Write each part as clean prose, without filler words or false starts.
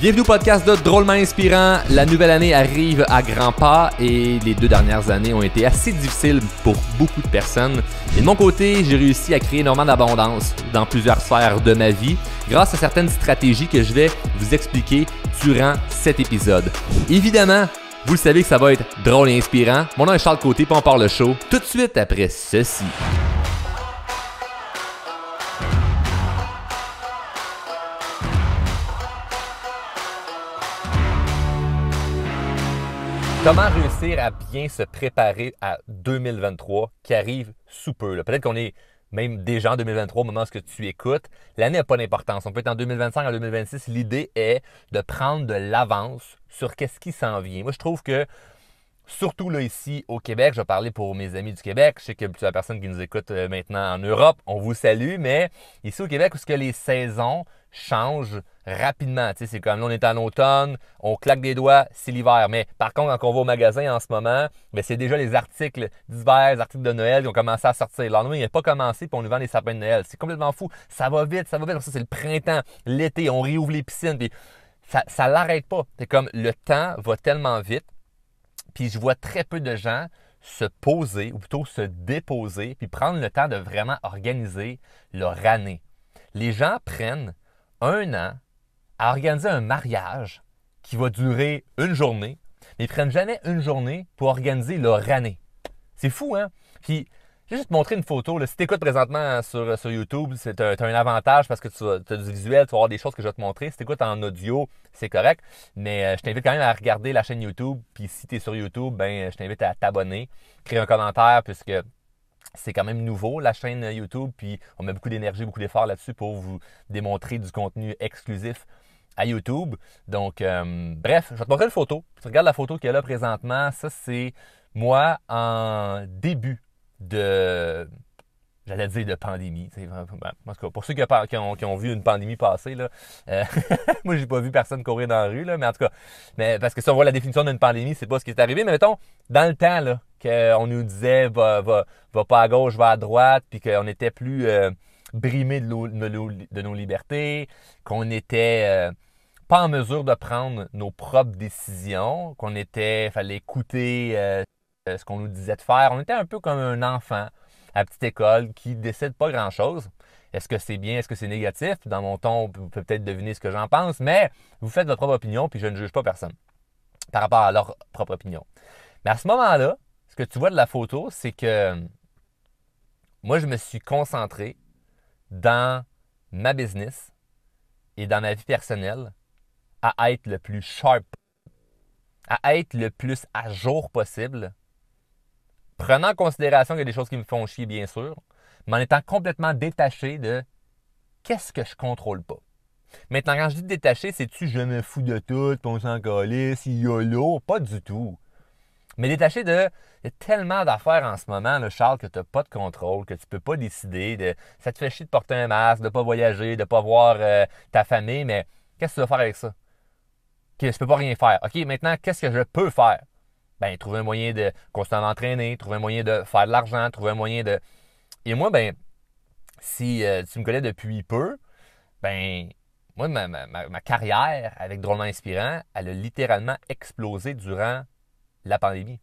Bienvenue au podcast de Drôlement Inspirant. La nouvelle année arrive à grands pas et les 2 dernières années ont été assez difficiles pour beaucoup de personnes. Et de mon côté, j'ai réussi à créer énormément d'abondance dans plusieurs sphères de ma vie grâce à certaines stratégies que je vais vous expliquer durant cet épisode. Évidemment, vous le savez que ça va être drôle et inspirant. Mon nom est Charles Côté, puis on part le show tout de suite après ceci. Comment réussir à bien se préparer à 2023 qui arrive sous peu? Là. Peut-être qu'on est même déjà en 2023 au moment où tu écoutes. L'année n'a pas d'importance. On peut être en 2025, en 2026. L'idée est de prendre de l'avance sur qu'est-ce qui s'en vient. Moi, je trouve que, surtout là ici au Québec, je vais parler pour mes amis du Québec. Je sais qu'il y a plusieurs personnes qui nous écoutent maintenant en Europe. On vous salue, mais ici au Québec, où est-ce que les saisons changent rapidement. Tu sais, c'est comme là, on est en automne, on claque des doigts, c'est l'hiver. Mais par contre, quand on va au magasin en ce moment, bien, c'est déjà les articles d'hiver, les articles de Noël qui ont commencé à sortir. Là, nous, il n'a pas commencé puis on nous vend des sapins de Noël. C'est complètement fou. Ça va vite, ça va vite. Ça, c'est le printemps, l'été, on réouvre les piscines. Puis ça ne l'arrête pas. C'est comme le temps va tellement vite. Puis je vois très peu de gens se poser, ou plutôt se déposer, puis prendre le temps de vraiment organiser leur année. Les gens prennent 1 an à organiser un mariage qui va durer 1 journée, mais ils ne prennent jamais 1 journée pour organiser leur année. C'est fou, hein? Puis, je vais juste te montrer une photo. Là. Si tu écoutes présentement sur YouTube, tu as un avantage parce que tu as du visuel, tu vas avoir des choses que je vais te montrer. Si tu écoutes en audio, c'est correct. Mais je t'invite quand même à regarder la chaîne YouTube. Puis si tu es sur YouTube, ben, je t'invite à t'abonner, créer un commentaire puisque c'est quand même nouveau, la chaîne YouTube. Puis on met beaucoup d'énergie, beaucoup d'efforts là-dessus pour vous démontrer du contenu exclusif à YouTube. Donc, bref, je vais te montrer une photo. Tu regardes la photo qu'il y a là présentement. Ça, c'est moi en début j'allais dire de pandémie. En tout cas, pour ceux qui ont vu une pandémie passer, là, moi, j'ai pas vu personne courir dans la rue, là, mais en tout cas, parce que si on voit la définition d'une pandémie, c'est pas ce qui est arrivé. Mais mettons, dans le temps, là, qu'on nous disait va pas à gauche, va à droite, puis qu'on était plus brimés de nos libertés, qu'on n'était pas en mesure de prendre nos propres décisions, fallait écouter ce qu'on nous disait de faire. On était un peu comme un enfant à petite école qui décide pas grand-chose. Est-ce que c'est bien, est-ce que c'est négatif? Dans mon ton, vous pouvez peut-être deviner ce que j'en pense, mais vous faites votre propre opinion, puis je ne juge pas personne par rapport à leur propre opinion. Mais à ce moment-là, ce que tu vois de la photo, c'est que moi, je me suis concentré dans ma business et dans ma vie personnelle à être le plus sharp, à être le plus à jour possible, prenant en considération qu'il y a des choses qui me font chier, bien sûr, mais en étant complètement détaché de qu'est-ce que je contrôle pas. Maintenant, quand je dis détaché, c'est-tu je me fous de tout, on s'en calisse, YOLO? Pas du tout. Mais détaché de, il y a tellement d'affaires en ce moment, là, Charles, que tu n'as pas de contrôle, que tu ne peux pas décider. Ça te fait chier de porter un masque, de ne pas voyager, de ne pas voir ta famille, mais qu'est-ce que tu vas faire avec ça? OK, je ne peux pas rien faire. OK, maintenant, qu'est-ce que je peux faire? Ben, trouver un moyen de constamment m'entraîner, trouver un moyen de faire de l'argent, trouver un moyen de... Et moi, ben, si tu me connais depuis peu, ben, moi, ma carrière avec Drôlement Inspirant, elle a littéralement explosé durant la pandémie.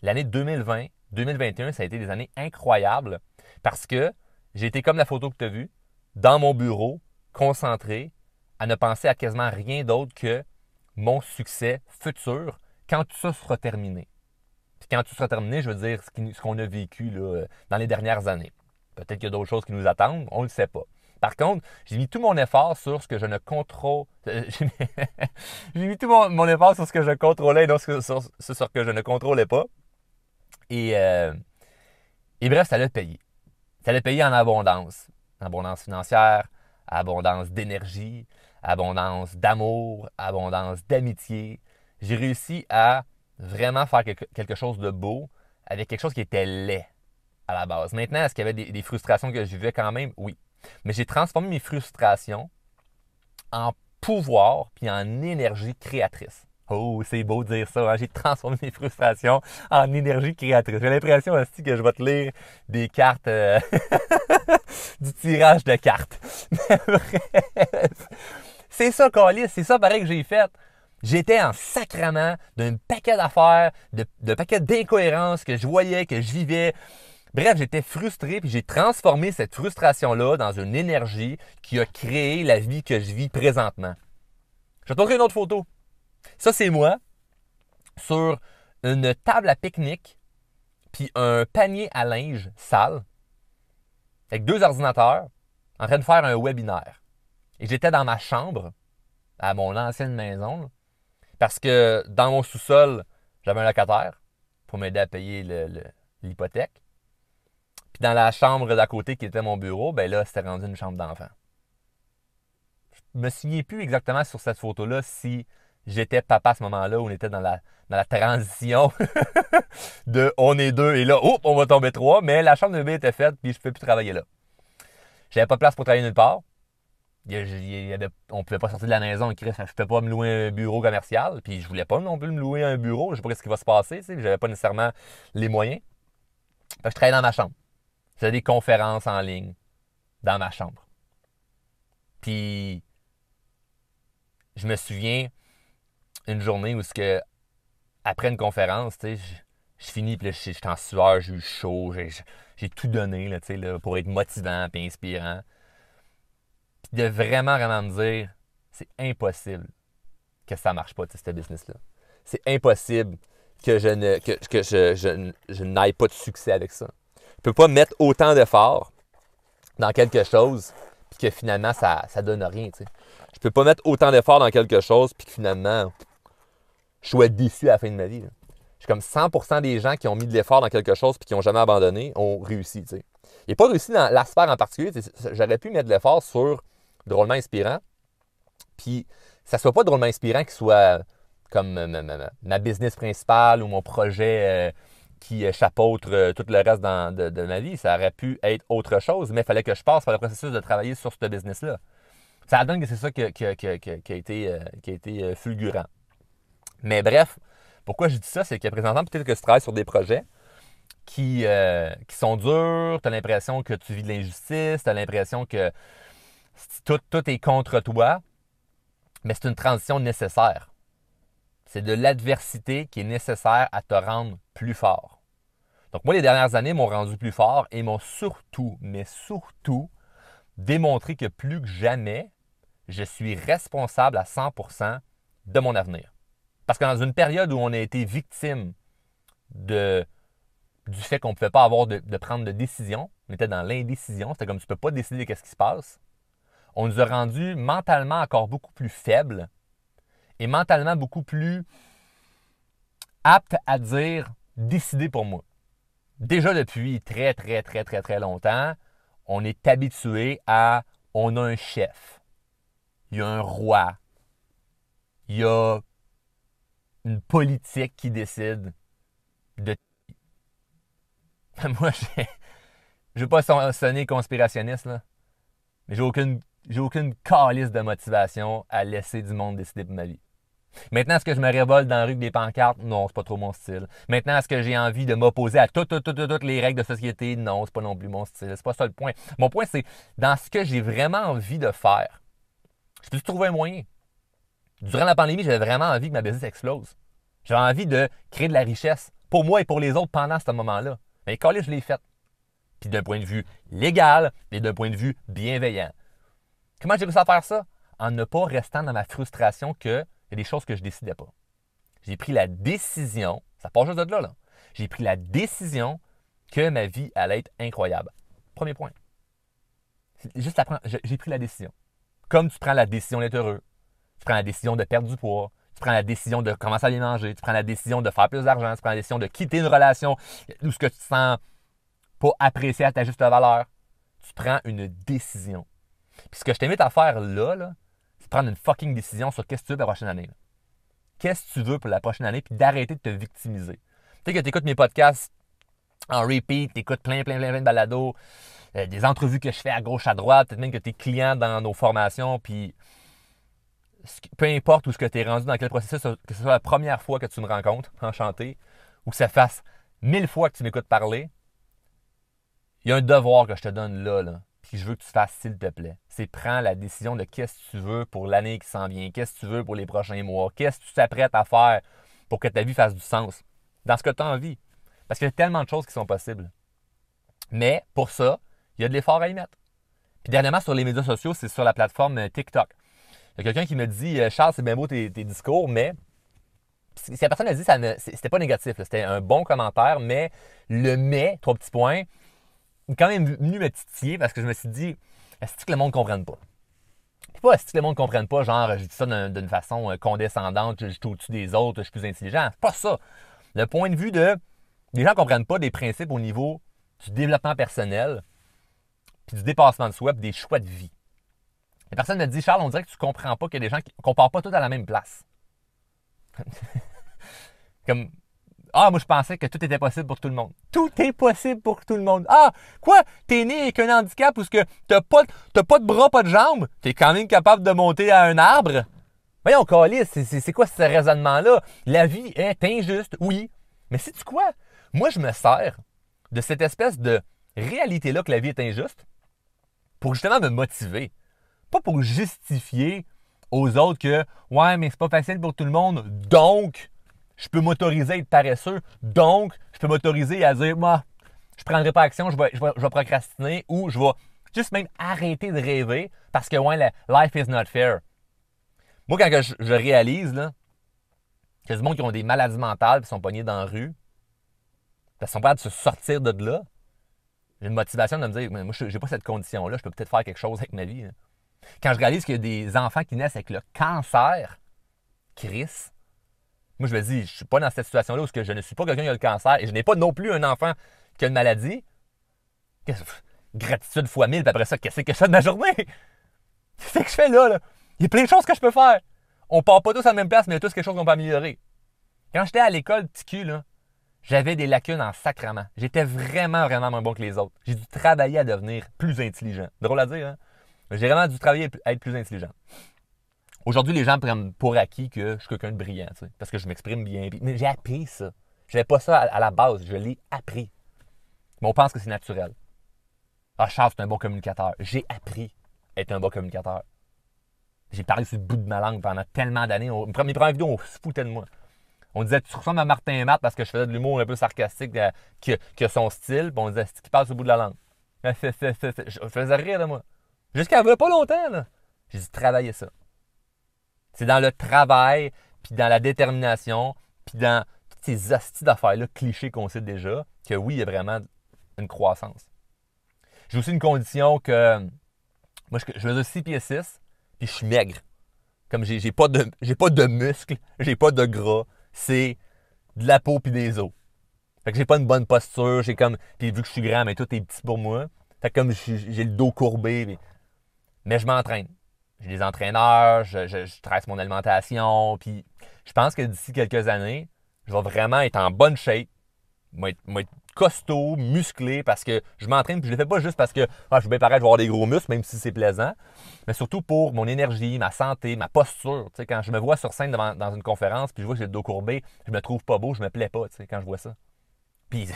L'année 2020, 2021, ça a été des années incroyables parce que j'ai été comme la photo que tu as vue, dans mon bureau, concentré, à ne penser à quasiment rien d'autre que mon succès futur quand tout ça sera terminé. Puis quand tout sera terminé, je veux dire ce qu'on a vécu là, dans les dernières années. Peut-être qu'il y a d'autres choses qui nous attendent, on ne le sait pas. Par contre, j'ai mis tout mon effort sur ce que je ne contrôle. J'ai mis tout mon effort sur ce que je contrôlais et non sur ce que je ne contrôlais pas. Et bref, ça l'a payé. Ça l'a payé en abondance. Abondance financière, abondance d'énergie, abondance d'amour, abondance d'amitié. J'ai réussi à vraiment faire quelque chose de beau avec quelque chose qui était laid à la base. Maintenant, est-ce qu'il y avait des frustrations que je vivais quand même? Oui. Mais j'ai transformé mes frustrations en pouvoir puis en énergie créatrice. Oh, c'est beau de dire ça. Hein? J'ai transformé mes frustrations en énergie créatrice. J'ai l'impression aussi que je vais te lire des cartes, du tirage de cartes. Bref, C'est ça, câlisse, c'est ça pareil que j'ai fait. J'étais en sacrement d'un paquet d'affaires, de paquet d'incohérences que je voyais, que je vivais. Bref, j'étais frustré, puis j'ai transformé cette frustration-là dans une énergie qui a créé la vie que je vis présentement. Je vais te montrer une autre photo. Ça, c'est moi sur une table à pique-nique, puis un panier à linge sale, avec 2 ordinateurs, en train de faire un webinaire. Et j'étais dans ma chambre, à mon ancienne maison, là, parce que dans mon sous-sol, j'avais un locataire pour m'aider à payer l'hypothèque. Puis dans la chambre d'à côté qui était mon bureau, ben là, c'était rendu une chambre d'enfant. Je me souviens plus exactement sur cette photo-là si j'étais papa à ce moment-là, où on était dans la transition de on est 2 et là, oh, on va tomber 3, mais la chambre de bébé était faite puis je ne pouvais plus travailler là. J'avais pas de place pour travailler nulle part. On ne pouvait pas sortir de la maison, je ne pouvais pas me louer un bureau commercial, puis je voulais pas non plus me louer un bureau, je ne sais pas ce qui va se passer, je n'avais pas nécessairement les moyens. Fait que je travaillais dans ma chambre. Je faisais des conférences en ligne dans ma chambre. Puis je me souviens une journée où après une conférence, je finis, puis là, je suis en sueur, j'ai eu chaud, j'ai tout donné là, pour être motivant et inspirant. Puis de vraiment, vraiment me dire, c'est impossible que ça ne marche pas, ce business-là. C'est impossible que je n'aille pas de succès avec ça. Je ne peux pas mettre autant d'efforts dans quelque chose puis que finalement, ça ne donne rien. T'sais. Je ne peux pas mettre autant d'efforts dans quelque chose puis que finalement, je sois déçu à la fin de ma vie. Là. Je suis comme 100% des gens qui ont mis de l'effort dans quelque chose puis qui n'ont jamais abandonné ont réussi. T'sais. Il n'est pas réussi dans l'aspect en particulier. J'aurais pu mettre de l'effort sur drôlement inspirant. Puis, ça ne soit pas drôlement inspirant qui soit comme ma business principale ou mon projet qui chapeaute tout le reste de ma vie. Ça aurait pu être autre chose, mais il fallait que je passe par le processus de travailler sur ce business-là. Ça donne que c'est ça qui a été fulgurant. Mais bref, pourquoi je dis ça, c'est que présentement, peut-être que tu travailles sur des projets qui sont durs, tu as l'impression que tu vis de l'injustice, tu as l'impression que tout est contre toi, mais c'est une transition nécessaire. C'est de l'adversité qui est nécessaire à te rendre plus fort. Donc moi, les dernières années m'ont rendu plus fort et m'ont surtout, mais surtout, démontré que plus que jamais, je suis responsable à 100% de mon avenir. Parce que dans une période où on a été victime du fait qu'on ne pouvait pas avoir de prendre de décision, on était dans l'indécision, c'était comme tu ne peux pas décider de ce qui se passe, on nous a rendus mentalement encore beaucoup plus faibles et mentalement beaucoup plus aptes à dire « décider pour moi ». Déjà depuis très, très, très, très, très longtemps, on est habitué à « on a un chef, il y a un roi, il y a une politique qui décide de... » Moi, je ne veux pas sonner conspirationniste, là, mais j'ai aucune calice de motivation à laisser du monde décider pour ma vie. Maintenant, est-ce que je me révolte dans la rue avec des pancartes? Non, c'est pas trop mon style. Maintenant, est-ce que j'ai envie de m'opposer à toutes les règles de société? Non, c'est pas non plus mon style. C'est pas ça le point. Mon point, c'est dans ce que j'ai vraiment envie de faire. Je peux trouver un moyen. Durant la pandémie, j'avais vraiment envie que ma business explose. J'avais envie de créer de la richesse pour moi et pour les autres pendant ce moment-là. Mais calé, je l'ai fait. Puis d'un point de vue légal et d'un point de vue bienveillant. Comment j'ai réussi à faire ça? En ne pas restant dans ma frustration qu'il y a des choses que je ne décidais pas. J'ai pris la décision, ça part juste de là, j'ai pris la décision que ma vie allait être incroyable. Premier point. J'ai pris la décision. Comme tu prends la décision d'être heureux, tu prends la décision de perdre du poids, tu prends la décision de commencer à bien manger, tu prends la décision de faire plus d'argent, tu prends la décision de quitter une relation où ce que tu te sens pas apprécié à ta juste valeur. Tu prends une décision. Puis ce que je t'invite à faire là, c'est prendre une fucking décision sur qu'est-ce que tu veux pour la prochaine année. Là. Qu'est-ce que tu veux pour la prochaine année, puis d'arrêter de te victimiser. Tu sais que tu écoutes mes podcasts en repeat, tu écoutes plein de balados, des entrevues que je fais à gauche, à droite, peut-être même que tu es client dans nos formations, puis peu importe où ce que tu es rendu, dans quel processus, que ce soit la première fois que tu me rencontres, enchanté, ou que ça fasse 1000 fois que tu m'écoutes parler, il y a un devoir que je te donne là. que je veux que tu fasses, s'il te plaît, c'est prends la décision de qu'est-ce que tu veux pour l'année qui s'en vient, qu'est-ce que tu veux pour les prochains mois, qu'est-ce que tu t'apprêtes à faire pour que ta vie fasse du sens dans ce que tu as envie. Parce qu'il y a tellement de choses qui sont possibles. Mais pour ça, il y a de l'effort à y mettre. Puis dernièrement, sur les médias sociaux, c'est sur la plateforme TikTok. Il y a quelqu'un qui me dit Charles, c'est bien beau tes discours, mais si la personne a dit, c'était pas négatif, c'était un bon commentaire, mais le mais, 3 petits points, il est quand même venu me titiller parce que je me suis dit, est-ce que le monde ne comprenne pas? Puis pas est-ce que le monde ne comprenne pas, genre, je dis ça d'une façon condescendante, je suis au-dessus des autres, je suis plus intelligent. C'est pas ça. Le point de vue de, les gens ne comprennent pas des principes au niveau du développement personnel, puis du dépassement de soi, puis des choix de vie. La personne me dit, Charles, on dirait que tu ne comprends pas qu'il y a des gens qu'on ne part pas tous à la même place. Comme, moi je pensais que tout était possible pour tout le monde. Tout est possible pour tout le monde. Ah, quoi? T'es né avec un handicap ou que t'as pas de bras, pas de jambes? T'es quand même capable de monter à un arbre? Voyons, câlisse, c'est quoi ce raisonnement-là? La vie est injuste, oui. Mais sais-tu quoi? Moi, je me sers de cette espèce de réalité-là que la vie est injuste pour justement me motiver. Pas pour justifier aux autres que ouais, mais c'est pas facile pour tout le monde, donc je peux m'autoriser à être paresseux, donc je peux m'autoriser à dire moi, je prendrai pas action, je vais procrastiner ou je vais juste même arrêter de rêver parce que ouais, life is not fair. Moi, quand je réalise là, qu'il y a du monde qui ont des maladies mentales et sont pognés dans la rue, parce qu'ils sont pas capables de se sortir de là, j'ai une motivation de me dire, moi, j'ai pas cette condition-là, je peux peut-être faire quelque chose avec ma vie. Là. Quand je réalise qu'il y a des enfants qui naissent avec le cancer, Chris, moi je me dis, je suis pas dans cette situation-là où je ne suis pas quelqu'un qui a le cancer et je n'ai pas non plus un enfant qui a une maladie. Gratitude fois 1000, puis après ça, qu'est-ce que je fais de ma journée? Qu'est-ce que je fais là? Il y a plein de choses que je peux faire. On part pas tous à la même place, mais il y a tous quelque chose qu'on peut améliorer. Quand j'étais à l'école, petit cul, là, j'avais des lacunes en sacrement. J'étais vraiment, vraiment moins bon que les autres. J'ai dû travailler à devenir plus intelligent. Drôle à dire, hein? J'ai vraiment dû travailler à être plus intelligent. Aujourd'hui, les gens prennent pour acquis que je suis quelqu'un de brillant, tu sais, parce que je m'exprime bien. Mais j'ai appris ça. Je n'avais pas ça à la base, je l'ai appris. Mais on pense que c'est naturel. Ah, Charles, c'est un bon communicateur. J'ai appris à être un bon communicateur. J'ai parlé sur le bout de ma langue pendant tellement d'années. Mes premières vidéos, on se foutait de moi. On disait, tu ressembles à Martin Matt parce que je faisais de l'humour un peu sarcastique qui a son style. Puis on disait, c'est qui passe au bout de la langue. Je faisais rire de moi. Jusqu'à il pas longtemps, là. J'ai dû travailler ça. C'est dans le travail, puis dans la détermination, puis dans toutes ces hosties d'affaires-là, clichés qu'on sait déjà, que oui, il y a vraiment une croissance. J'ai aussi une condition que moi, je mesure 6 pieds 6, puis je suis maigre. Comme j'ai pas de muscles, j'ai pas de gras, c'est de la peau puis des os. Fait que j'ai pas une bonne posture, puis vu que je suis grand, mais tout est petit pour moi. Fait que comme j'ai le dos courbé, mais je m'entraîne. J'ai des entraîneurs, je trace mon alimentation, puis je pense que d'ici quelques années, je vais vraiment être en bonne shape, je vais être costaud, musclé, parce que je m'entraîne, puis je le fais pas juste parce que je veux bien paraître, je vais avoir des gros muscles, même si c'est plaisant, mais surtout pour mon énergie, ma santé, ma posture. Tu sais, quand je me vois sur scène dans une conférence, puis je vois que j'ai le dos courbé, je me trouve pas beau, je me plais pas, tu sais, quand je vois ça. Puis,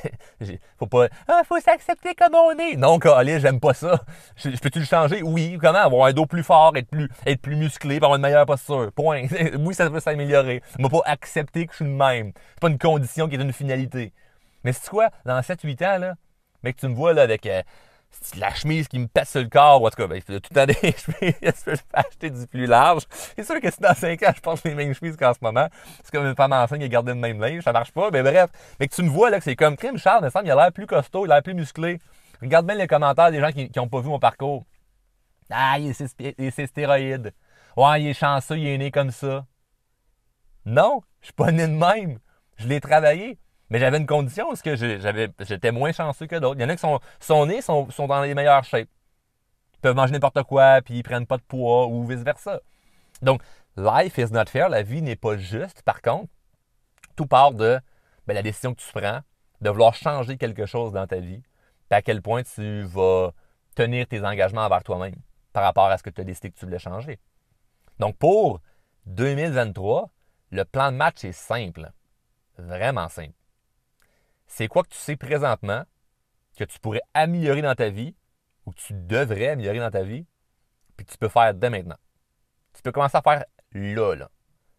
faut s'accepter comme on est. Non, allez, j'aime pas ça. Je peux-tu le changer? Oui. Comment? Avoir un dos plus fort, être plus musclé, avoir une meilleure posture. Point. Oui, ça peut s'améliorer. Mais pas accepter que je suis le même. C'est pas une condition qui est une finalité. Mais c'est quoi? Dans 7-8 ans, là, mec, tu me vois là avec la chemise qui me pète sur le corps, ou en tout cas, il faut tout le temps des chemises, je peux acheter du plus large. C'est sûr que si dans 5 ans, je porte les mêmes chemises qu'en ce moment, c'est comme une femme enceinte qui a gardé le même linge, ça marche pas, mais bref. Mais que tu me vois là, que c'est comme crime, Charles, il me semble, il a l'air plus costaud, il a l'air plus musclé. Regarde bien les commentaires des gens qui n'ont pas vu mon parcours. Ah, il est ses stéroïdes. Ouais, il est chanceux, il est né comme ça. Non, je suis pas né de même. Je l'ai travaillé. Mais j'avais une condition parce que j'étais moins chanceux que d'autres. Il y en a qui sont nés, sont dans les meilleures shapes. Ils peuvent manger n'importe quoi, puis ils prennent pas de poids, ou vice-versa. Donc, life is not fair. La vie n'est pas juste. Par contre, tout part de la décision que tu prends, de vouloir changer quelque chose dans ta vie, puis à quel point tu vas tenir tes engagements envers toi-même par rapport à ce que tu as décidé que tu voulais changer. Donc, pour 2023, le plan de match est simple. Vraiment simple. C'est quoi que tu sais présentement que tu pourrais améliorer dans ta vie ou que tu devrais améliorer dans ta vie, puis que tu peux faire dès maintenant. Tu peux commencer à faire là, là.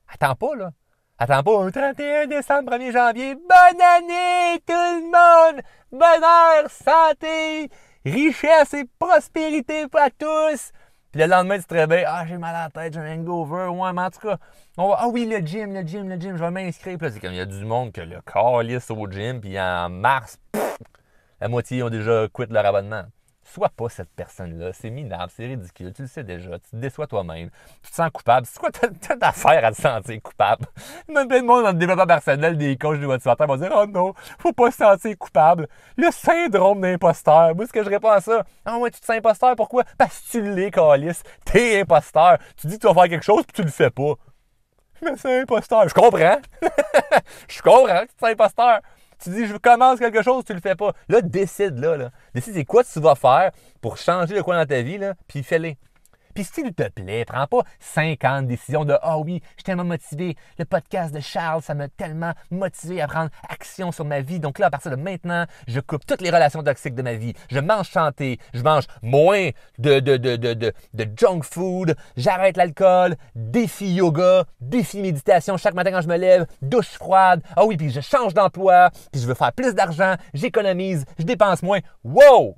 Attends pas, là. Attends pas un 31 décembre, 1er janvier. Bonne année, tout le monde! Bonheur, santé, richesse et prospérité pour tous! Puis le lendemain, tu te réveilles. Ah, j'ai mal à la tête, j'ai un hangover. Ouais, mais en tout cas, ah oui, le gym, je vais m'inscrire. Puis là, c'est comme il y a du monde que le calisse au gym, puis en mars, la moitié ont déjà quitté leur abonnement. Sois pas cette personne-là. C'est minable, c'est ridicule. Tu le sais déjà. Tu te déçois toi-même. Tu te sens coupable. C'est quoi t'as d'affaire à te sentir coupable? Même plein de monde dans le développement personnel, des coachs de motivateurs vont dire oh non, faut pas se sentir coupable. Le syndrome d'imposteur. Moi, ce que je réponds à ça, ah ouais, tu te sens imposteur, pourquoi? Parce que tu l'es, calice. T'es imposteur. Tu dis que tu vas faire quelque chose, puis tu le fais pas. Mais c'est imposteur. Je comprends. Je comprends que tu te sens imposteur. Tu dis, je commence quelque chose, tu le fais pas. Là, décide, là. Décide, c'est quoi tu vas faire pour changer le quoi dans ta vie, là, puis fais-le. Puis s'il te plaît, prends pas 50 décisions de ah oui, je suis tellement motivé. Le podcast de Charles, ça m'a tellement motivé à prendre action sur ma vie. Donc là, à partir de maintenant, je coupe toutes les relations toxiques de ma vie. Je mange santé, je mange moins de junk food, j'arrête l'alcool, défi yoga, défi méditation chaque matin quand je me lève, douche froide. Ah oui, puis je change d'emploi, puis je veux faire plus d'argent, j'économise, je dépense moins. Wow!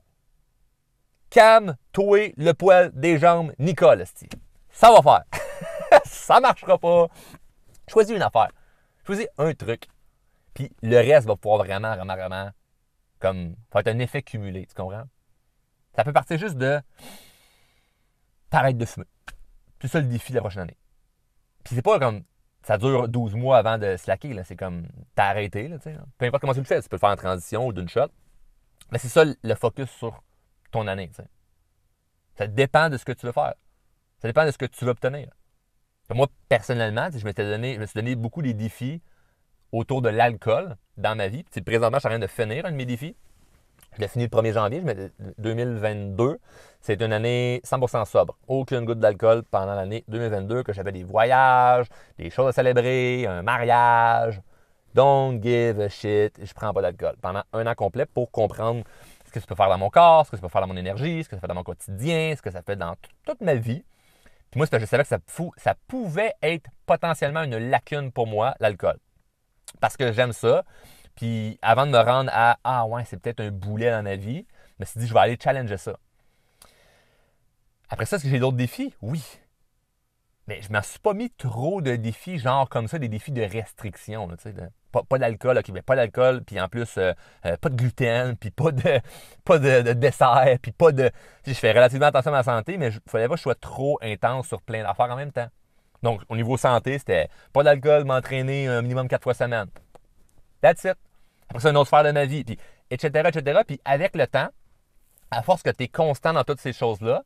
Calme-toi le poil des jambes, Nicole. Esti. Ça va faire. Ça marchera pas. Choisis une affaire. Choisis un truc. Puis le reste va pouvoir vraiment, comme, faire un effet cumulé. Tu comprends? Ça peut partir juste de t'arrêtes de fumer. C'est ça le défi de la prochaine année. Puis c'est pas comme ça dure 12 mois avant de slacker. Là. C'est comme t'as arrêté. Là, peu importe comment tu le fais. Tu peux le faire en transition ou d'une shot. Mais c'est ça le focus sur ton année. T'sais. Ça dépend de ce que tu veux faire. Ça dépend de ce que tu veux obtenir. Moi, personnellement, je me suis donné beaucoup des défis autour de l'alcool dans ma vie. Puis, présentement, je suis en train de finir un de mes défis. Je l'ai fini le 1er janvier, 2022. C'est une année 100% sobre. Aucune goutte d'alcool pendant l'année 2022, que j'avais des voyages, des choses à célébrer, un mariage. Don't give a shit. Je prends pas d'alcool pendant un an complet pour comprendre ce que ça peut faire dans mon corps, ce que ça peut faire dans mon énergie, ce que ça fait dans mon quotidien, ce que ça fait dans toute ma vie. Puis moi, je savais que ça pouvait être potentiellement une lacune pour moi, l'alcool. Parce que j'aime ça. Puis avant de me rendre à ah ouais, c'est peut-être un boulet dans ma vie, je me suis dit, je vais aller challenger ça. Après ça, est-ce que j'ai d'autres défis? Oui. Mais je ne m'en suis pas mis trop de défis, genre comme ça, des défis de restriction. Là, pas d'alcool, ok, mais pas d'alcool, puis en plus, pas de gluten, puis pas de dessert, puis pas de. Je fais relativement attention à ma santé, mais il ne fallait pas que je sois trop intense sur plein d'affaires en même temps. Donc, au niveau santé, c'était pas d'alcool, m'entraîner un minimum 4 fois semaine. That's it. Après ça, une autre sphère de ma vie, puis etc., etc. Puis avec le temps, à force que tu es constant dans toutes ces choses-là,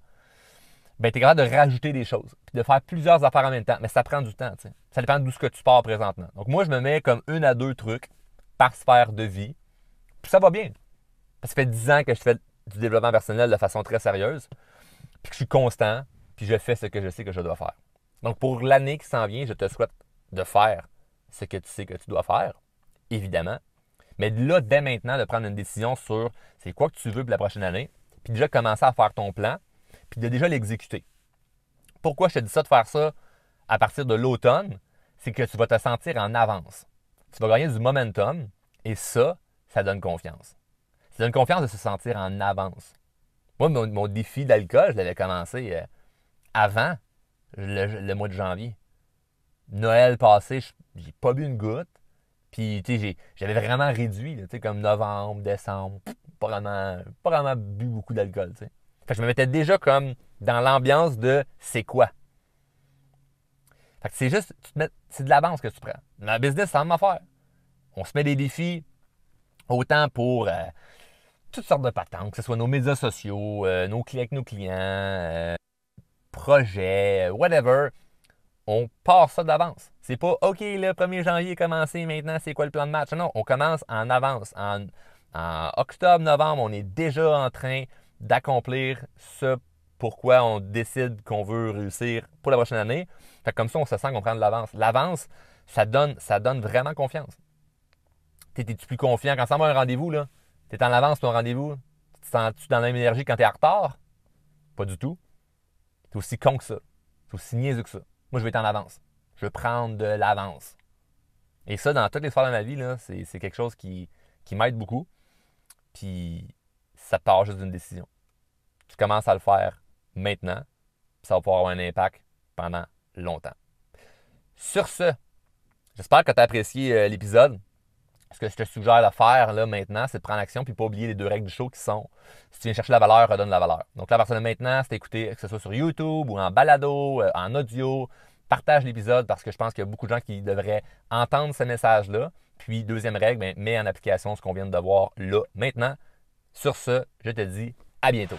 ben, tu es capable de rajouter des choses, puis de faire plusieurs affaires en même temps. Mais ça prend du temps, tu sais. Ça dépend d'où ce que tu pars présentement. Donc, moi, je me mets comme 1 à 2 trucs par sphère de vie, puis ça va bien. Ça fait 10 ans que je fais du développement personnel de façon très sérieuse, puis que je suis constant, puis je fais ce que je sais que je dois faire. Donc, pour l'année qui s'en vient, je te souhaite de faire ce que tu sais que tu dois faire, évidemment. Mais là, dès maintenant, de prendre une décision sur c'est quoi que tu veux pour la prochaine année, puis déjà commencer à faire ton plan, puis de déjà l'exécuter. Pourquoi je te dis ça de faire ça à partir de l'automne? C'est que tu vas te sentir en avance. Tu vas gagner du momentum et ça donne confiance. Ça donne confiance de se sentir en avance. Moi, mon défi d'alcool, je l'avais commencé avant le mois de janvier. Noël passé, j'ai pas bu une goutte. Puis, tu sais, j'avais vraiment réduit, tu sais, comme novembre, décembre, pas vraiment bu beaucoup d'alcool, tu sais. Fait que je me mettais déjà comme dans l'ambiance de c'est quoi. Fait que c'est juste, c'est de l'avance que tu prends. Dans le business, c'est la même affaire. On se met des défis, autant pour toutes sortes de patentes, que ce soit nos médias sociaux, nos clients avec nos clients, projets, whatever. On part ça d'avance. C'est pas OK, le 1er janvier est commencé, maintenant c'est quoi le plan de match? Non, on commence en avance. En octobre, novembre, on est déjà en train d'accomplir ce pourquoi on décide qu'on veut réussir pour la prochaine année. Fait que comme ça, on se sent qu'on prend de l'avance. L'avance, ça donne vraiment confiance. T'es-tu plus confiant? Quand ça va un rendez-vous, là, t'es en avance pour un rendez-vous, tu te sens-tu dans la même énergie quand tu es en retard? Pas du tout. C'est aussi con que ça. C'est aussi niaiseux que ça. Moi, je vais être en avance. Je veux prendre de l'avance. Et ça, dans toutes les sphères de ma vie, là, c'est quelque chose qui m'aide beaucoup. Puis, ça part juste d'une décision. Tu commences à le faire maintenant, puis ça va pouvoir avoir un impact pendant longtemps. Sur ce, j'espère que tu as apprécié l'épisode. Ce que je te suggère de faire là, maintenant, c'est de prendre action puis pas oublier les 2 règles du show qui sont si tu viens chercher la valeur, redonne la valeur. Donc là, à partir de maintenant, c'est d'écouter, que ce soit sur YouTube ou en balado, en audio, partage l'épisode parce que je pense qu'il y a beaucoup de gens qui devraient entendre ce message-là. Puis, deuxième règle, mets en application ce qu'on vient de voir là maintenant. Sur ce, je te dis à bientôt.